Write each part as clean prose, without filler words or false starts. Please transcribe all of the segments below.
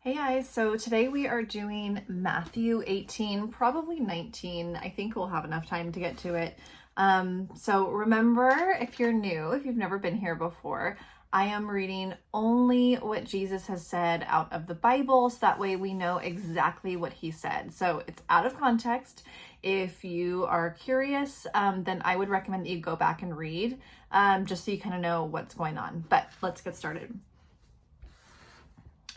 Hey guys, so today we are doing Matthew 18, probably 19. I think we'll have enough time to get to it. So remember, if you're new, if you've never been here before, I am reading only what Jesus has said out of the Bible, so that way we know exactly what he said. So it's out of context. If you are curious, then I would recommend that you go back and read, just so you kind of know what's going on. But let's get started.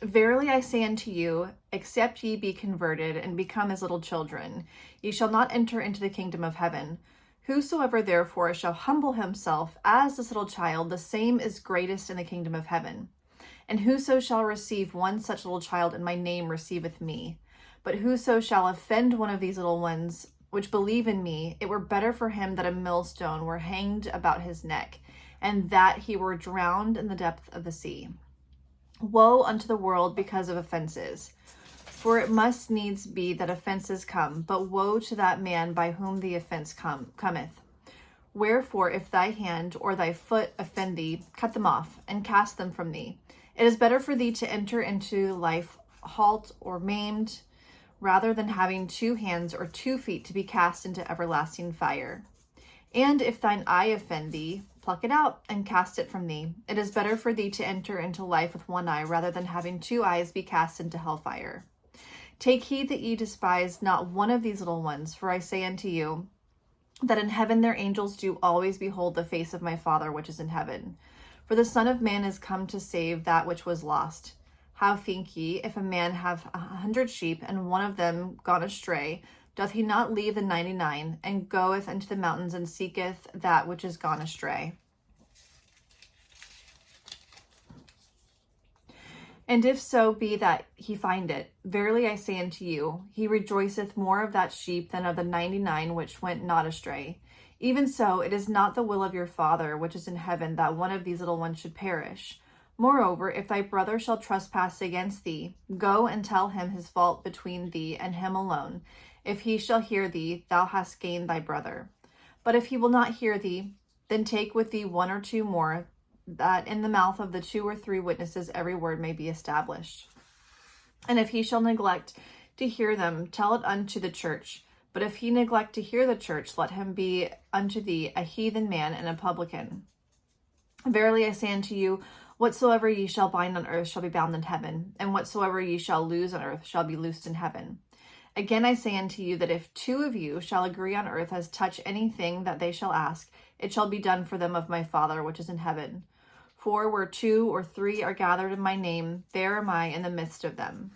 Verily I say unto you, except ye be converted and become as little children, ye shall not enter into the kingdom of heaven. Whosoever therefore shall humble himself as this little child, the same is greatest in the kingdom of heaven. And whoso shall receive one such little child in my name receiveth me. But whoso shall offend one of these little ones which believe in me, it were better for him that a millstone were hanged about his neck, and that he were drowned in the depth of the sea. Woe unto the world because of offenses! For it must needs be that offenses come, but woe to that man by whom the offense cometh. Wherefore, if thy hand or thy foot offend thee, cut them off, and cast them from thee. It is better for thee to enter into life halt or maimed, rather than having 2 hands or 2 feet to be cast into everlasting fire. And if thine eye offend thee, pluck it out and cast it from thee. It is better for thee to enter into life with 1 eye, rather than having 2 eyes be cast into hellfire. Take heed that ye despise not one of these little ones, for I say unto you, that in heaven their angels do always behold the face of my Father which is in heaven. For the Son of Man is come to save that which was lost. How think ye, if a man have 100 sheep, and one of them gone astray, doth he not leave the 99, and goeth into the mountains, and seeketh that which is gone astray? And if so be that he find it, verily I say unto you, he rejoiceth more of that sheep than of the 99 which went not astray. Even so, it is not the will of your Father which is in heaven that one of these little ones should perish. Moreover, if thy brother shall trespass against thee, go and tell him his fault between thee and him alone. If he shall hear thee, thou hast gained thy brother. But if he will not hear thee, then take with thee 1 or 2 more, that in the mouth of the 2 or 3 witnesses every word may be established. And if he shall neglect to hear them, tell it unto the church. But if he neglect to hear the church, let him be unto thee a heathen man and a publican. Verily I say unto you, whatsoever ye shall bind on earth shall be bound in heaven, and whatsoever ye shall loose on earth shall be loosed in heaven. Again I say unto you, that if 2 of you shall agree on earth as touch anything that they shall ask, it shall be done for them of my Father which is in heaven. For where 2 or 3 are gathered in my name, there am I in the midst of them.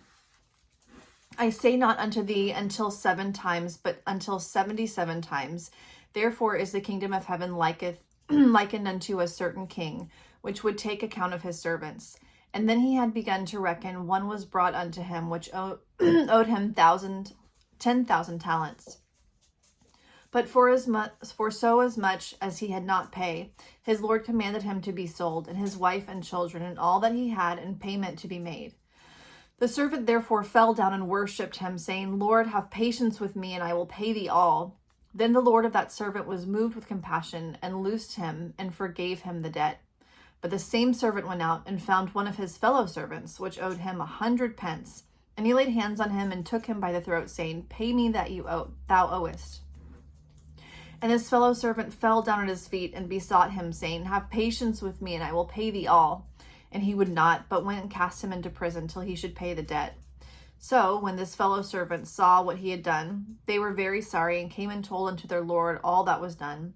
I say not unto thee until 7 times, but until 77 times. Therefore is the kingdom of heaven likened unto a certain king, which would take account of his servants. And then he had begun to reckon, one was brought unto him, which owed him 10,000 talents. But for so as much as he had not pay, his Lord commanded him to be sold, and his wife and children, and all that he had, in payment to be made. The servant therefore fell down and worshipped him, saying, Lord, have patience with me, and I will pay thee all. Then the Lord of that servant was moved with compassion, and loosed him, and forgave him the debt. But the same servant went out, and found one of his fellow servants, which owed him 100 pence. And he laid hands on him, and took him by the throat, saying, Pay me that thou owest. And his fellow servant fell down at his feet, and besought him, saying, Have patience with me, and I will pay thee all. And he would not, but went and cast him into prison till he should pay the debt. So when this fellow servant saw what he had done, they were very sorry, and came and told unto their Lord all that was done.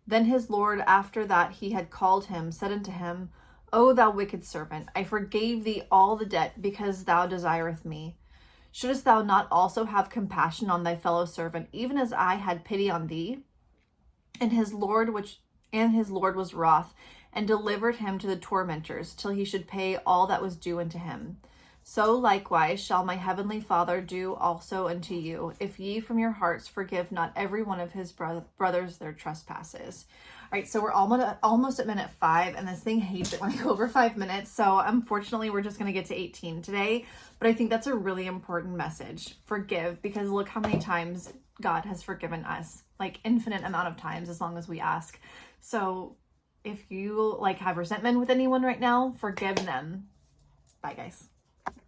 Then his Lord, after that he had called him, said unto him, O thou wicked servant, I forgave thee all the debt, because thou desireth me. Shouldest thou not also have compassion on thy fellow servant, even as I had pity on thee? And his Lord was wroth, and delivered him to the tormentors, till he should pay all that was due unto him. So likewise shall my heavenly Father do also unto you, if ye from your hearts forgive not every one of his brothers their trespasses. All right, so we're almost at minute 5, and this thing hates it when I go over 5 minutes. So unfortunately, we're just going to get to 18 today. But I think that's a really important message. Forgive, because look how many times God has forgiven us, like infinite amount of times, as long as we ask. So if you have resentment with anyone right now, forgive them. Bye, guys.